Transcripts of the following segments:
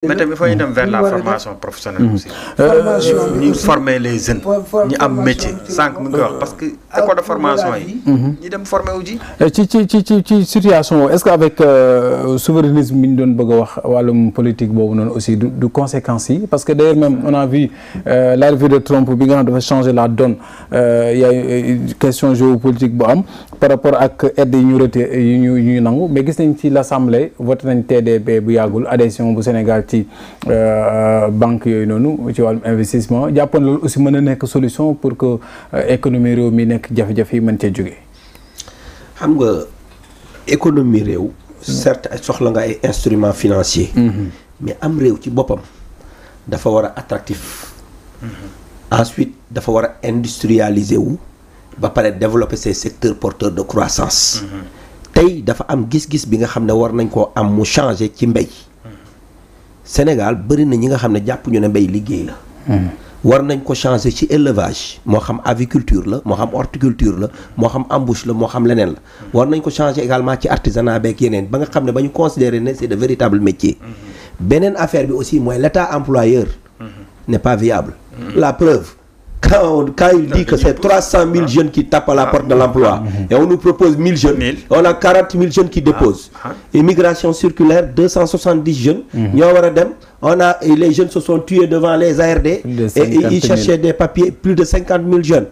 mais tamit il faut ñu dem vers la formation professionnelle aussi. ñu former les jeunes. ñu am métier sànq mu ngi wax parce que école de formation yi. ñi dem former wu ji. ci situation est-ce que avec souverainisme bi ñu doon bëgg a wax wàllum politique boobu noonu aussi du conséquences yi parce que d'ailleurs même on a vu l'arrivée de Trump bi nga xam dafa changer la donne y a une question géopolitique bu am par rapport ak aide yi ñu reté yi ñu nangu mais gis nañ ci l'Assemblée voté nañ TDP bu yàggul adhésion bu Sénégal ci banque yooyu noonu ci wàllum investissement jàppoon loolu aussi mën a nekk solution pour que économie réew mi nekk jafe-jafe yi mën cee jógee. xam nga économie réew. certes soxla nga ay instruments financiers. mais am réew ci boppam dafa war a attractif. ensuite dafa war a industrialiser wu ba pare développer ces secteurs porteurs de croissance. tey dafa am gis-gis bi nga xam ne war nañ koo am mu changer ci mbéy. Sénégal bëri na ñi nga xam ne jàpp ñu ne mbéy liggéey la. war nañ ko changer ci élevage moo xam aviculture la moo xam horticulture la moo xam embouche la moo xam leneen la. war nañ ko changer également ci artisanat beeg yeneen ba nga xam ne ba ñu considérer ne c'est de véritables métiers. beneen affaire bi aussi mooy l'état employeur. n'est pas viable. La preuve quand il dit que c'est 300 000 jeunes qui tapent à la porte de l'emploi et on nous propose 1000 jeunes, on a 40 000 jeunes qui déposent. Immigration circulaire, 270 jeunes, les jeunes se sont tués devant les ARD et ils cherchaient des papiers, plus de 50 000 jeunes.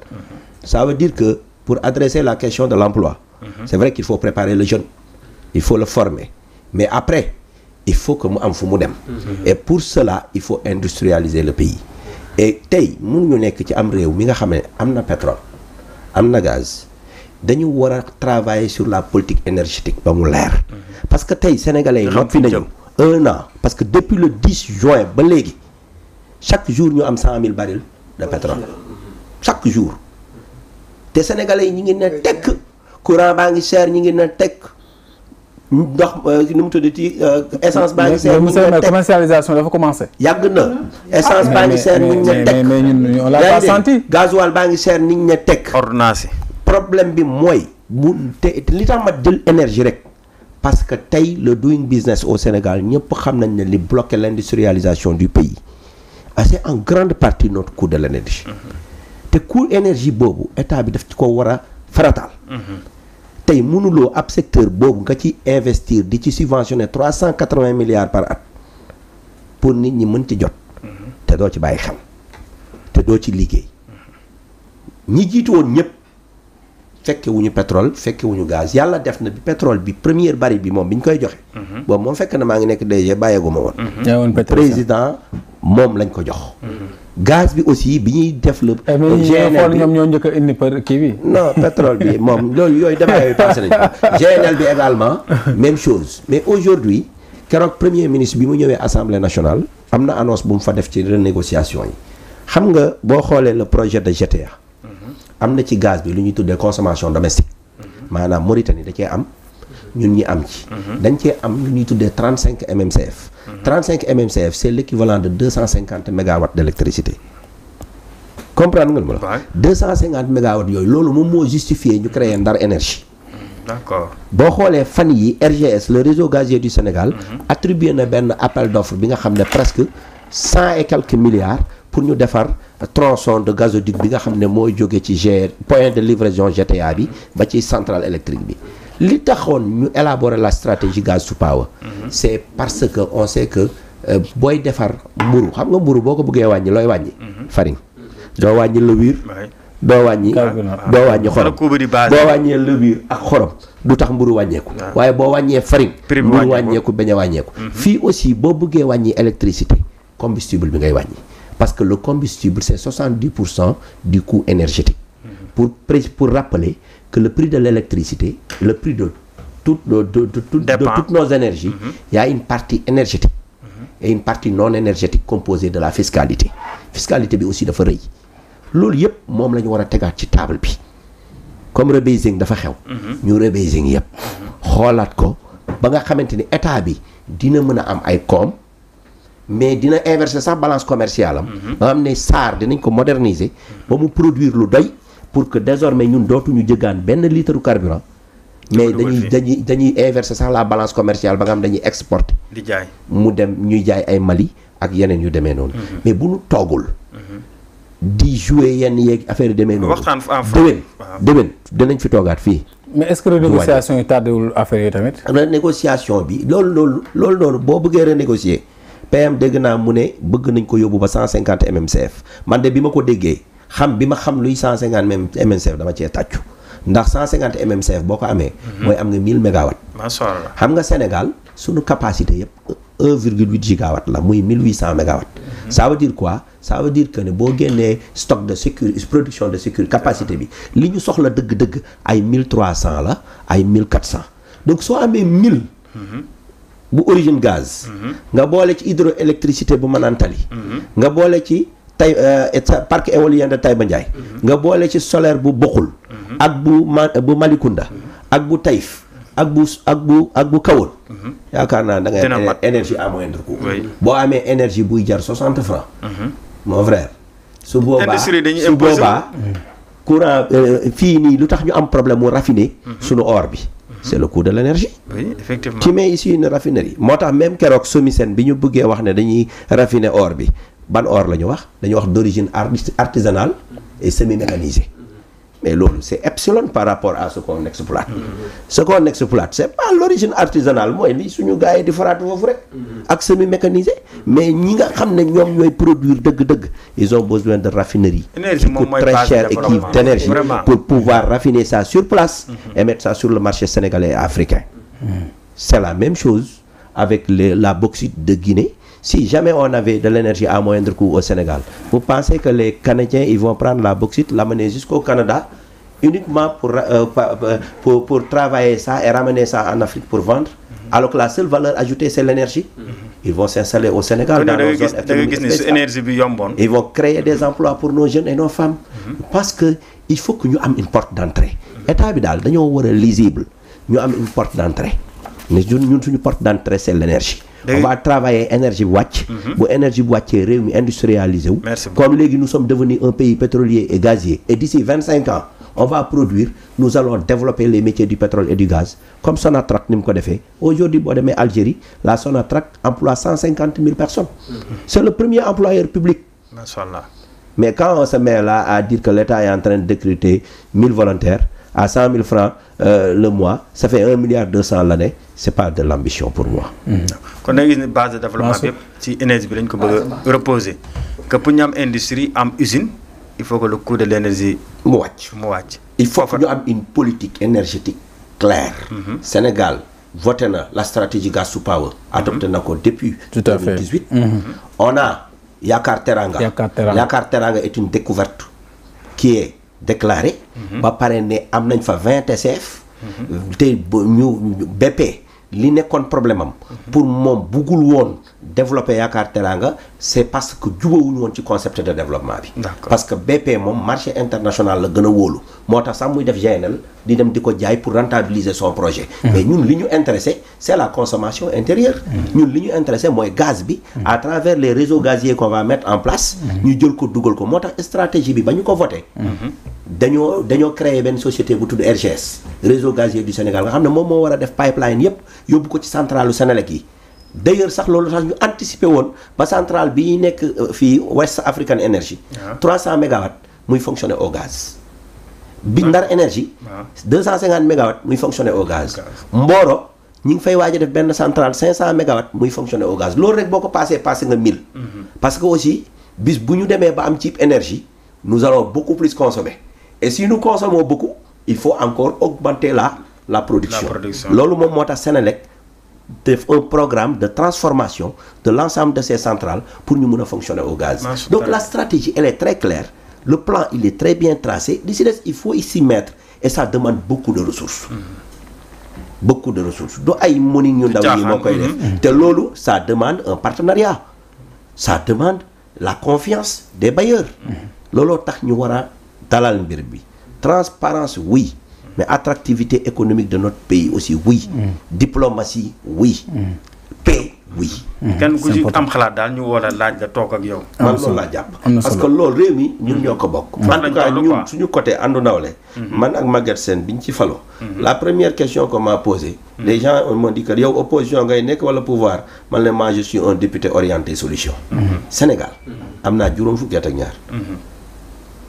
Ça veut dire que pour adresser la question de l'emploi, c'est vrai qu'il faut préparer le jeune, il faut le former, mais après, il faut que mu am fu mu dem. Et pour cela, il faut industrialiser le pays. et tey mënuñu nekk ci am réew mi nga xam ne am na pétrole am na gaz dañu war a travailler sur la politique énergétique ba mu leer. parce que tey sénégalais yi noppi nañu 1 an parce que depuis le 10 juin ba léegi chaque jour ñu am 100 000 barils de pétrole chaque jour te sénégalais yi ñi ngi ne tekk courant baa ngi cher ñi ngi ne tekk ndox nu mu tuddati essence baa ngi seer. mais commercialisation dafa commencé. yàgg na essence baa ngi seer nit ñi ne tekk mais ñun on l'a pas senti. gasoil baa ngi seer nit ñi ne tekk. ordonnance yi. problème bi mooy bu te li tax ma jël énergie rek parce que tey le doing business au Sénégal ñëpp xam nañ ne li bloqué l'industrialisation du pays c'est en grande partie notre coût de l'énergie. te coût énergie boobu état bi daf ci ko war a farataal. tey mënuloo ab secteur boobu nga ci investir di ci subventionner 380 milliards par at pour nit ñi mën ci jot. te doo ci bàyyi xel te doo ci liggéey ñi jiitu woon ñëpp fekke wuñu pétrole fekke wuñu gaz yàlla def na bi pétrole bi première baril bi moom bi ñu koy joxe. boobu moom fekk na maa ngi nekk DG bàyyeeguma woon. président moom lañ ko jox. gaz bi aussi bi ñuy def le. GNL bi ñoom ñoo njëkk a indi par kii bi. non pétrole bi moom loolu yooyu débat yooyu passé nañu GNL bi également même chose mais aujourd'hui keroog premier ministre bi mu ñëwee assemblée nationale am na annonce bu mu fa def ci renégociation yi xam nga boo xoolee le projet de GTA am na ci gaz bi lu ñuy tuddee consommation domestique maanaam Mauritanie da cee am ñun ñi am ci dañ cee am lu ñuy tuddee 35 MMCF 35 MMCF c'est l'équivalent de 250 mégawatts d'électricité comprendre nga lu ma la 250 mégawatts yooyu loolu moom moo justifié ñu créer Ndar énergie. D'accord. boo xoolee fan yi RGS le réseau gazier du Sénégal attribué na benn appel d'offre bi nga xam ne presque 100 et quelques milliards pour ñu defar tronçon de gazoduc bi nga xam ne mooy jóge ci point de livraison GTA bi ba ci centrale électrique bi li taxoon ñu élaborer la stratégie gaz to power c'est parce que on sait que booy defar mburu xam nga mburu boo ko bëggee wàññi looy wàññi farine doo wàññi levure doo wàññi xorom boo wàññee levure ak xorom du tax mburu wàññeeku waaye boo wàññee farine mburu wàññeeku bañ a wàññeeku fii aussi boo bëggee wàññi électricité combustible bi ngay wàññi parce que le combustible c'est 70% du coût énergétique pour rappeler que le prix de l'électricité le prix de toutes nos énergies il y a une partie énergétique et une partie non énergétique composée de la fiscalité bi aussi dafa rëy loolu yëpp moom la ñu war a tegaat ci table bi comme rebasing dafa xew ñu rebasing yëpp xoolaat ko ba nga xamante ni état bi dina mën a am ay koom mais dina inverser sax balance commerciale am nga xam ne SAR dinañ ko moderniser ba mu produire lu doy pour que désormais ñun dootuñu jëggaan benn litre carburant mais dañuy inverser sax la balance commerciale ba nga xam dañuy exporter. di jaay mu dem ñuy jaay ay Mali ak yeneen yu demee noonu. mais bu ñu toogul. di jouer yenn yeeg affaire yu demee noonu. waxtaan déwén dinañ fi toogaat fii. mais est-ce que renégociation yi tardewul affaire yi tamit. renégociation bi loolu noonu boo bëggee renégocier PM dégg naa mu ne bëgg nañ ko yóbbu ba 150 MMCF man de bi ma ko déggee bi ma xam luy 150 MMCF dama cee tàccu ndax 150 MMCF boo ko amee. mooy am nga 1000 mégawatts. macha allah xam nga Sénégal suñu capacité yëpp 1,8 gigawatt la muy 1800 mégawatts. ça veut dire quoi ça veut dire que ne boo génnee stock de sécurité production de sécurité capacité bi li ñu soxla dëgg-dëgg ay 1300 la ay 1400 donc soo amee 1000. bu origine gaz. nga boole ci hydroélectricité bu Manantali. nga boole ci parc éolien de Taïba Ndiaye. nga boole ci solaire bu Bokhul. ak bu Malicounda. ak bu Taïf. ak bu Kahone. yaakaar naa da ngay énergie à moindre coût. boo amee énergie buy jar 60 francs. mon frère. su boobaa courant fii nii lu tax ñu am problème mu raffiner sunu or bi. c'est le coût de l'énergie. Oui, effectivement. Tu mets ici une raffinerie. moo tax même keroog SOMISEN bi ñu bëggee wax ne dañuy raffiner or bi ban or la ñu wax dañuy wax d'origine artisanale et semi-mécanisée. mais loolu c'est epsilon par rapport à ce qu'on exploite. Ce qu'on exploite c'est pas l'origine artisanale mooy li suñu gars yi di faraat foofu rek. ak semi-mécanisé. mais ñi nga xam ne ñoom ñooy produire dëgg-dëgg ils ont besoin de raffinerie. énergie moom mooy très cher et qui d'énergie pour pouvoir raffiner ça sur place. et mettre ça sur le marché sénégalais et africain. C'est la même chose avec la bauxite de Guinée. Si jamais on avait de l'énergie à moindre coût au Sénégal, vous pensez que les Canadiens ils vont prendre la bauxite, l'amener jusqu'au Canada uniquement pour travailler ça et ramener ça en Afrique pour vendre, alors que la seule valeur ajoutée c'est l'énergie. Ils vont s'installer au Sénégal dans nos zones économiques spéciales. Ils vont créer des emplois pour nos jeunes et nos femmes. Parce que il faut que ñu am une porte d'entrée. État bi daal dañoo war a lisible ñu am une porte d'entrée. mais ñun suñu porte d'entrée c'est l'énergie. On va travailler énergie bu wàcc. bu énergie bu wàccee réew mi industrialisé wu. Comme léegi nous sommes devenus un pays pétrolier et gazier et d'ici 25 ans on va produire, nous allons développer les métiers du pétrole et du gaz comme Sonatrach ni mu ko defee. Aujourd'hui boo demee Algérie la Sonatrach emploie 150 000 personnes. C'est le premier employeur public. Machallah. Mais quand on se met là à dire que l'État est en train de recruter 1000 volontaires à 100 000 francs le mois, ça fait 1,2 milliard l'année, c'est pas de l'ambition pour moi. Kon da nga gis ne base de développement bi yëpp ci énergie bi lañ ko bëgg a reposer. Que pour ñu am industrie am usine, il faut que le coût de l'énergie mu wàcc. Il faut que ñu am une politique énergétique claire. Sénégal voté na la stratégie Gas to Power, adopté na ko depuis 2018. On a Yakar Teranga. Yakar Teranga est une découverte qui est déclarée. ba pare ne am nañ fa 20 TCF. te ñu BP li nekkoon problème am. pour moom buggul woon développer Yakar Teranga c'est parce que jubawuñu woon ci concept de développement bi. parce que BP moom marché international la gën a wóolu. moo tax sax muy def GNL di dem di ko jaay pour rentabiliser son projet. mais ñun li ñu intéressé c'est la consommation intérieure. ñun li ñu intéressé mooy gaz bi. à travers les réseaux gaziers qu'on va mettre en place. ñu jël ko dugal ko moo tax stratégie bi ba ñu ko voté. dañoo créer benn société bu tudd RGS réseau gazier du Sénégal nga xam ne moom moo war a def pipeline yépp yóbbu ko ci centrale Sénélec yi. D'ailleurs sax loolu sax ñu anticiper woon ba centrale bi nekk fii West African Energy 300 mégawatts muy fonctionner au gaz. bi Ndar Énergie 250 mégawatts muy fonctionner au gaz. Mboro ñi ngi fay waaj a def benn centrale 500 mégawatts muy fonctionner au gaz loolu rek boo ko passé nga 1000. parce que aussi bis bu ñu demee ba am ci énergie nous allons beaucoup plus consommer et si nous consommons beaucoup il faut encore augmenter la production. loolu moom moo tax Sénélec def un programme de transformation de l'ensemble de ces centrales pour ñu mën a fonctionner au gaz. Donc la stratégie elle est très claire, le plan il est très bien tracé, d'ici là il faut s'y mettre et ça demande beaucoup de ressources. Beaucoup de ressources do ay mëni ñu ndaw yi moo koy def te loolu ça demande un partenariat, ça demande la confiance des bailleurs. looloo tax ñu war a dalal mbir bi transparence oui. Mais attractivité économique de notre pays aussi, oui. Diplomatie, oui. Paix, oui. kenn ku ci am xalaat daal ñu woo la laaj la toog ak yow. man loolu laa jàpp. parce que loolu réew mi ñun ñoo ko bokk. en tout cas ñun suñu côté àndu nawle. man ak Maguette Sène biñ ci falo. la première question qu'on m'a posée. les gens m'ont dit que yow opposition ngay nekk wala pouvoir man la moi je suis un député orienté solution. Sénégal am naa juróom fukki at ak ñaar.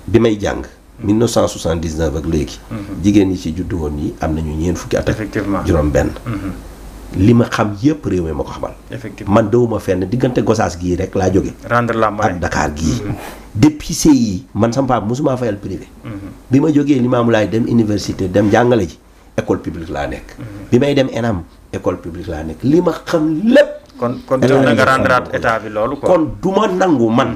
bi may jàng. 1979 ak léegi. jigéen ñi ci juddu woon yi am nañu ñeent fukki at ak juróom benn. li ma xam yëpp réew mi ma ko xamal. man dawuma fenn diggante Gossas gii rek laa jóge ak Dakar gii. depuis CI man sama papa mosuma fayal privé. bi ma jógee Limamoulaye dem université dem jàngale ji école publique laa nekk. bi may dem ENAM école publique laa nekk li ma xam lépp. kon da nga rendraat état bi loolu quoi. kon du ma nangu man.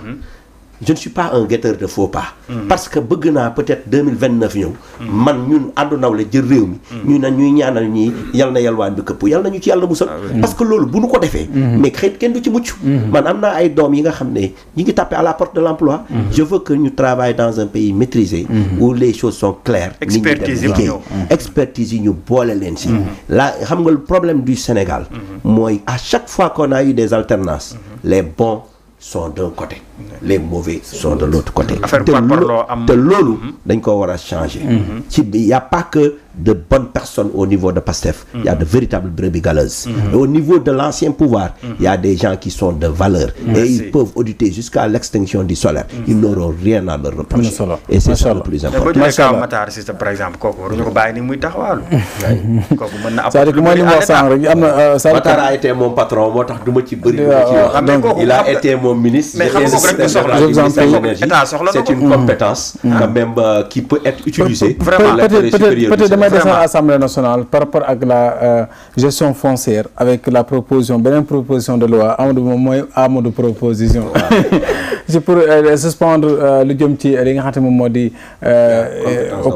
je ne suis pas un guetteur de faux pas. parce que bëgg naa peut-être 2029 ñëw. man ñun àndu nawle jël réew mi. ñu ne ñuy ñaanal ñii yal na yalwaan bi këpp yal na ñu ci yàlla musal. parce que loolu bu nu ko defee. mais xëy kenn du ci mucc. man am naa ay doom yi nga xam ne ñi ngi tapé à la porte de l'emploi. je veux que ñu travaille dans un pays maîtrisé. où les choses sont claires. expertise yi expertise yi ñu boole leen si. là xam nga le problème du Sénégal. mooy à chaque fois qu'on a eu des alternances. les bons sont d'un côté. les mauvais sont de l'autre côté. te loolu dañ ko war a changer. ci bi y a pas que de bonnes personnes au niveau de PASTEF. Il y a de véritables brebis galeuses. Et au niveau de l'ancien pouvoir, il y a des gens qui sont de valeur. Et ils peuvent auditer jusqu'à l'extinction du solaire. Ils n'auront rien à leur reprocher. Et c'est ça le plus important. Matar Cissé par exemple kooku waruñu ko bàyyi ni muy taxawaalu. kooku mën na c'est-à-dire que mooy li mu wax sànq rek am na. Matar a été mon patron moo tax du ma ci bëri. il a été mon ministre. mais xam nga kooku rek ko soxla. C'est une compétence quand même qui peut être utilisée par l'intérêt supérieur du Sénégal. Descendre à l'Assemblée nationale par rapport à la gestion foncière avec la proposition beneen proposition de loi Amadou moom mooy Amadou proposition c'est pour suspendre lu jëm ci li nga xam ne moom moo di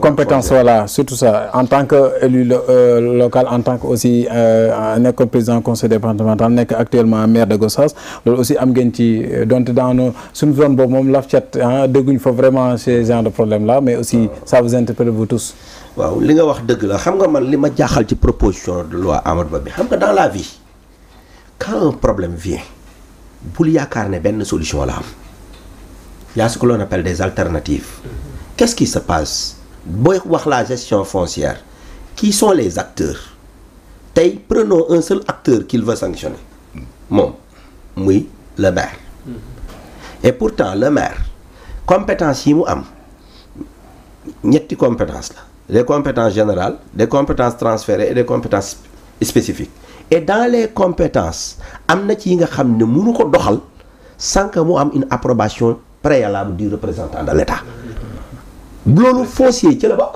compétence voilà surtout ça en tant que élu local en tant que aussi nekk président conseil départemental nekk actuellement maire de Gossas loolu aussi am ngeen ci donte dans suñu zone boobu moom laf cat dégguñ fa vraiment ces genre de problème là mais aussi ça vous interpelle vous tous. waaw li nga wax dëgg la xam nga man li ma jaaxal ci proposition de loi Amadou Ba bi xam nga dans la vie quand un problème vient bul yaakaar ne benn solution la am y a ce que l'on appelle des alternatives. Qu'est-ce qui se passe booy wax la gestion foncière qui sont les acteurs tey prenons un seul acteur qu'il veut sanctionner moom muy le maire. Et pourtant le maire compétence yi mu am ñetti compétence la. Les compétences générales, des compétences transférées et des compétences spécifiques. Et dans les compétences, am na ci yi nga xam ne mënu ko doxal sans que mu am une approbation préalable du représentant de l'État. loolu foncier ci la bokk.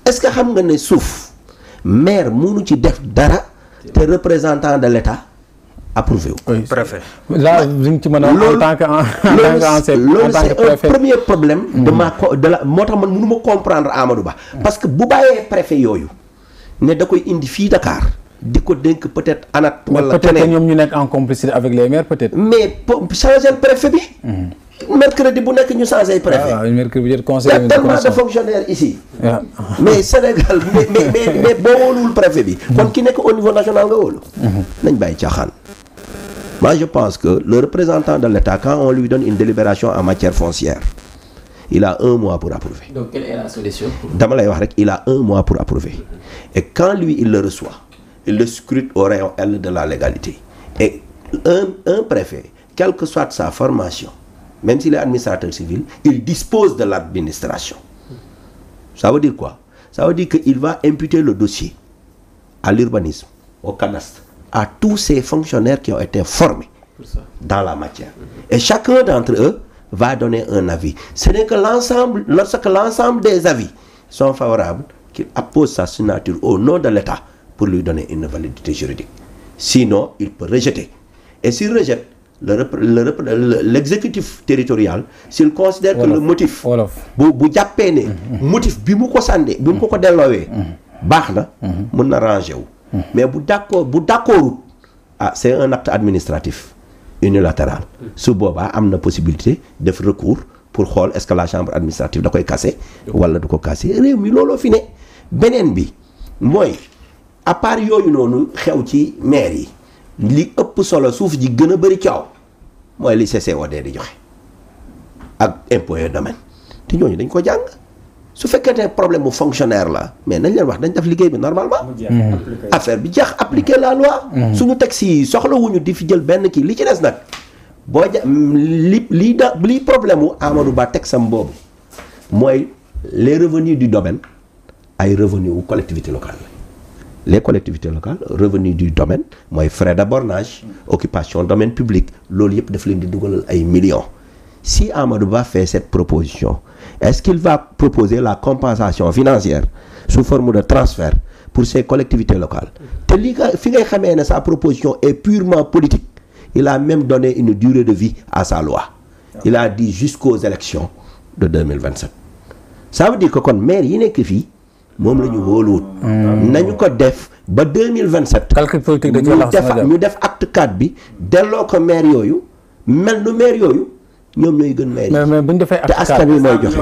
Est-ce que xam nga ne suuf maire mënu ci def dara te représentant de l'État approuvé wu. Oui. Préfet. Là li nga ci mën a en tant que loolu c'est un premier problème. moo tax man mënu ma comprendre Amadou Ba. parce que bu bàyyee préfet yooyu ne da koy indi fii Dakar di ko dénk peut-être ANAT. wala peut-être que ñoom ñu nekk en complicité avec les maires peut-être. mais changer préfet bi. mercredi bu nekk ñu changer préfet. waaw mercredi bu jot conseil. y a tellement de fonctionnaires ici. mais Sénégal mais boo wóoluwul préfet bi. kon ki nekk au niveau national nga wóolu. nañ bàyyi caaxaan. Moi, je pense que le représentant de l'État, quand on lui donne une délibération en matière foncière, il a 1 mois pour approuver. Donc, quelle est la solution? Dama lay wax rek, il a 1 mois pour approuver. Et quand lui, il le reçoit, il le scrute au rayon L de la légalité. Et un préfet, quelle que soit sa formation, même s'il est administrateur civil, il dispose de l'administration. Ça veut dire quoi? Ça veut dire qu'il va imputer le dossier à l'urbanisme, au cadastre, à tous ces fonctionnaires qui ont été formés dans la matière. Et chacun d'entre eux va donner un avis. Ce n'est que lorsque l'ensemble des avis sont favorables, qu'il appose sa signature au nom de l'État pour lui donner une validité juridique. Sinon, il peut rejeter. Et s'il rejette, l'exécutif territorial, s'il considère que le motif, bu jàppee ne motif bi mu ko sàndee, bi mu ko delloowee, baax na, mën na ranger wu. Mais bu d'accordul c'est un acte administratif unilatéral. Su boobaa am na possibilité def recours pour xool est-ce que la chambre administrative da koy casser wala du ko casser. Réew mi looloo fi ne. Beneen bi mooy à part yooyu noonu xew ci maire yi li ëpp solo suuf ji gën a bëri coow mooy li CCOD di joxe ak impôt et domaine te ñooñu dañ ko jàng su fekkee problème mu fonctionnaire la mais nañ leen wax dañ def liggéey bi normalement. affaire bi jeex appliquer la loi. suñu texte yi soxlawuñu di fi jël benn kii li ci des nag boo ja li problème mu Amadou Ba texam boobu mooy les revenus du domaine ay revenus wu collectivité locale la. Les collectivités locales revenus du domaine mooy frais de bornage occupation domaine public loolu yëpp daf leen di dugalal ay millions. Si Amadou Ba fait cette proposition, est-ce qu'il va proposer la compensation financière sous forme de transfert pour ces collectivités locales? te li nga fi ngay xamee ne sa proposition est purement politique, il a même donné une durée de vie à sa loi. Il a dit jusqu'aux élections de 2027. Ça veut dire que kon maire yi nekk fii moom la ñu wóoluwut. nañu ko def ba 2027. calcul politique de ñu def acte 4 bi delloo ko maire yooyu mel nu maire yooyu. ñoom ñooy gën maire yi mais bu ñu defee te askan wi mooy joxe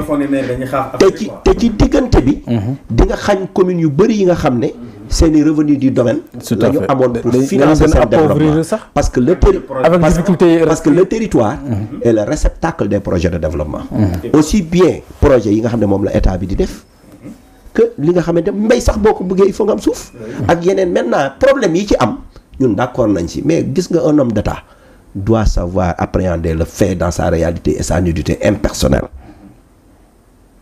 te ci diggante bi di nga xañ communes yu bëri yi nga xam ne seeni revenu du domaine la ñu amoon pour financer seen développement parce que le territoire est le réceptacle des projets de développement aussi bien projet yi nga xam ne moom la état bi di def que li nga xamante mbay sax boo ko bëggee il faut nga am suuf ak yeneen maintenant problème yi ci am ñun d'accord nañ ci mais gis nga un homme d'état doit savoir appréhender le fait dans sa réalité et sa nudité impersonnelle.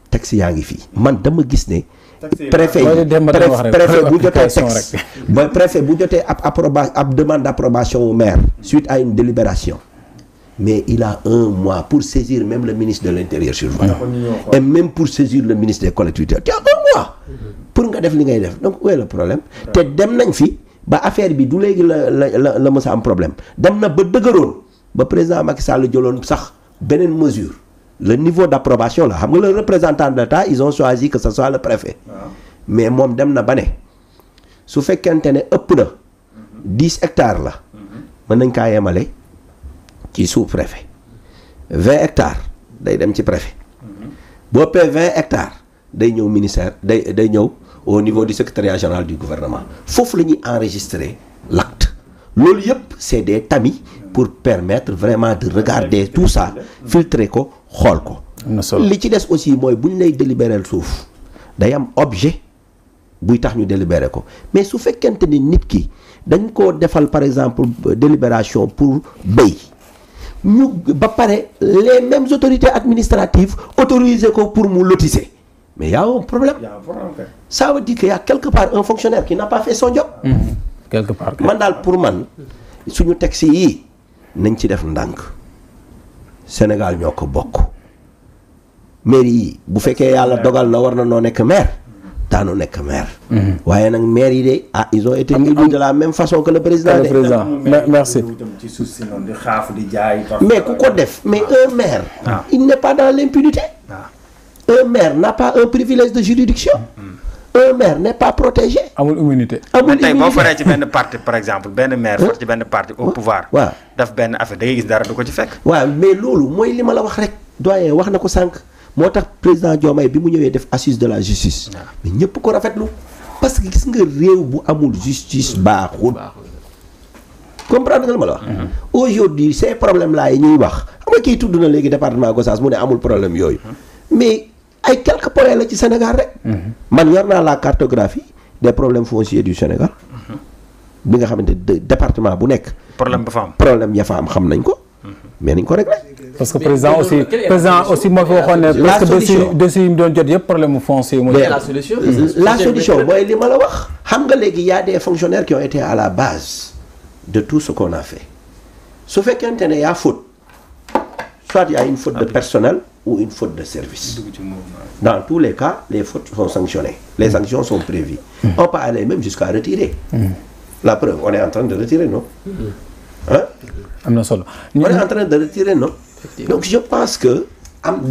Texte yaa ngi fii man dama gis ne préfet bu jotee texte ba préfet bu jotee ab demande d'approbation au maire suite à une délibération mais il a 1 mois pour saisir même le ministre de l'Intérieur sur voie et même pour saisir le ministre des collectivités tu as 1 mois pour nga def li ngay def donc où est le problème te dem nañ fi ba affaire bi du léegi la mës a am problème dem na ba dëgëroon ba président Macky Sall jëloon sax beneen mesure le niveau d'approbation la xam nga le représentant de l'État ils ont choisi que ce soit le préfet mais moom dem na ba ne su fekkente ne ëpp na 10 hectares la mën nañ kaa yemale ci sous-préfet 20 hectares day dem ci préfet boo ëppee 20 hectares day ñëw ministère day ñëw au niveau du secrétariat général du gouvernement foofu la ñuy enregistrer l'acte loolu yëpp c'est des tamis pour permettre vraiment de regarder tout ça filtrer ko xool ko li ci des aussi mooy bu ñu lay délibérer suuf day am objet buy tax ñu délibérer ko mais su fekkente ni nit ki dañ ko defal par exemple délibération pour béy ñu ba pare les mêmes autorités administratives autoriser ko pour mu lotisser mais y a un problème. Ça veut dire qu'il y a quelque part un fonctionnaire qui n'a pas fait son job. Quelque part. man daal pour man suñu texte yi nañ ci def ndànk Sénégal ñoo ko bokk maire yi bu fekkee yàlla dogal na war na noo nekk maire daanu nekk maire. waaye nag maire yi de ils ont été élus de la même façon que le président. Merci. mais ku ko def mais un maire. il n'est pas dans l'impunité. Un maire n'a pas un privilège de juridiction. Un maire n'est pas protégé. amul immunité. tey boo faree ci benn parti par exemple benn maire far ci benn parti au pouvoir. waaw daf benn affaire da ngay gis dara du ko ci fekk. waaw mais loolu mooy li ma la wax rek. doyen wax na ko sànq moo tax président Diomaye bi mu ñëwee def assise de la justice. mais ñëpp ko rafetlu parce que gis nga réew bu amul justice baaxul. comprendre nga li ma la wax. aujourd'hui ces problèmes là yi ñuy wax xam nga kii tudd na léegi département Gossas mu ne amul problème yooyu. mais ay quelques points la ci Sénégal rek. man yor naa la cartographie des problèmes fonciers du Sénégal. bi nga xamante département bu nekk. problème ba fa am problème ya fa am xam nañ ko. mais nañ ko réglé. parce que président aussi moo fi waxoon ne. parce que dossier yi mu doon jot yëpp problème mu foncier mooy. la solution mooy li ma la wax. xam nga léegi y a des fonctionnaires qui ont été à la base de tout ce qu'on a fait su fekkente ne y a faute soit y a une faute de personnel. ou une faute de service. Dans tous les cas, les fautes sont sanctionnées. Les sanctions sont prévues. On peut aller même jusqu'à retirer. La preuve, on est en train de retirer, non? Hein? On est en train de retirer, non? Donc je pense que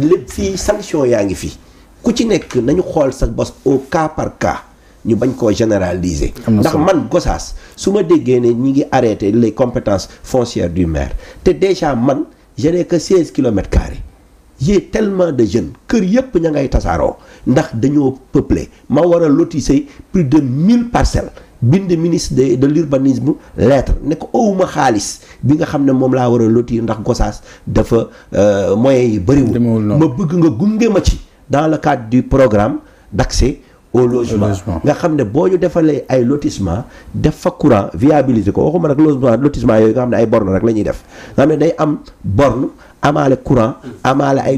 les sanctions yaa ngi fi ku ci nekk nañu xool sa bos au cas par cas ñu bañ koo généraliser. ndax man Gossas su ma déggee ne ñi ngi arrêter les compétences foncières du maire te déjà man je n'ai que 16 kilomètres carrés. J'ai tellement de jeunes kër yëpp ña ngay tasaaroo ndax dañoo peuplé ma war a lotisser plus de 1000 parcelles bind ministre de l'urbanisme lettre ne ko awuma xaalis bi nga xam ne moom laa war a lotir ndax Gossas dafa moyens yi bëriwul ma bëgg nga gunge ma ci dans le cadre du programme d'accès au logement nga xam ne boo ñu defalee ay lotissement def fa courant viabiliser ko waxuma nag lotissement yooyu nga xam ne ay borne rek la ñuy def nga xam ne day am borne amaale courant amaale ay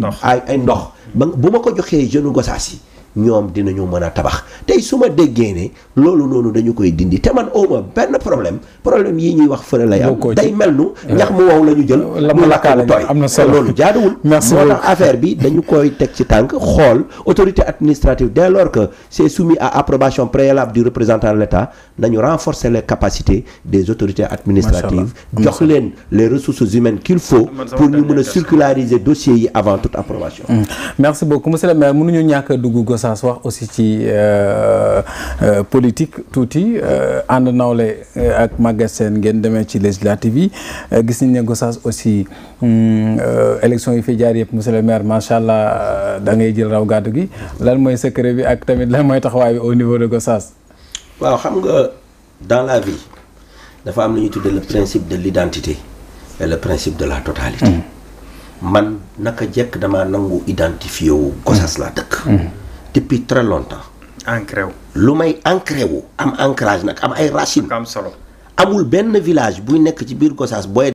ndox ba bu ma ko joxee jeune Gossas yi ñoom dinañu mën a tabax tey su ma déggee ne loolu noonu dañu koy dindi te man awma benn problème yii ñuy wax fële lay am day mel nu ñax mu wow la ñu jël mu lakkaale tooy am na solo loolu jaaduwul moo tax affaire bi dañu koy teg ci tànk xool autorité administrative dès lors que c'est soumis à approbation préalable du représentant de l'État nañu renforcer les capacités des autorités administratives jox leen les ressources humaines qu'il faut pour ñu mën a circulariser dossiers yi avant toute approbation. Merci beaucoup monsieur le maire mënuñu ñàkk a dugg Gossas wax aussi ci politique tuuti ànd nawle ak Maguette Sène ngeen demee ci législative yi gis nañ ne Gossas aussi élection yi fi jaar yëpp monsieur le maire macha allah da ngay jël raw gàddu gi lan mooy secret bi ak tamit lan mooy taxawaay bi au niveau de Gossas. waaw xam nga dans la vie dafa am lu ñuy tuddee le principe de l'identité et le principe de la totalité. man naka jekk damaa nangu identifié wu Gossas laa dëkk. depuis très longtemps. ancré wu. lu may ancré wu am ancrage nag am ay racines. am solo. amul benn village buy nekk ci biir Gossas booy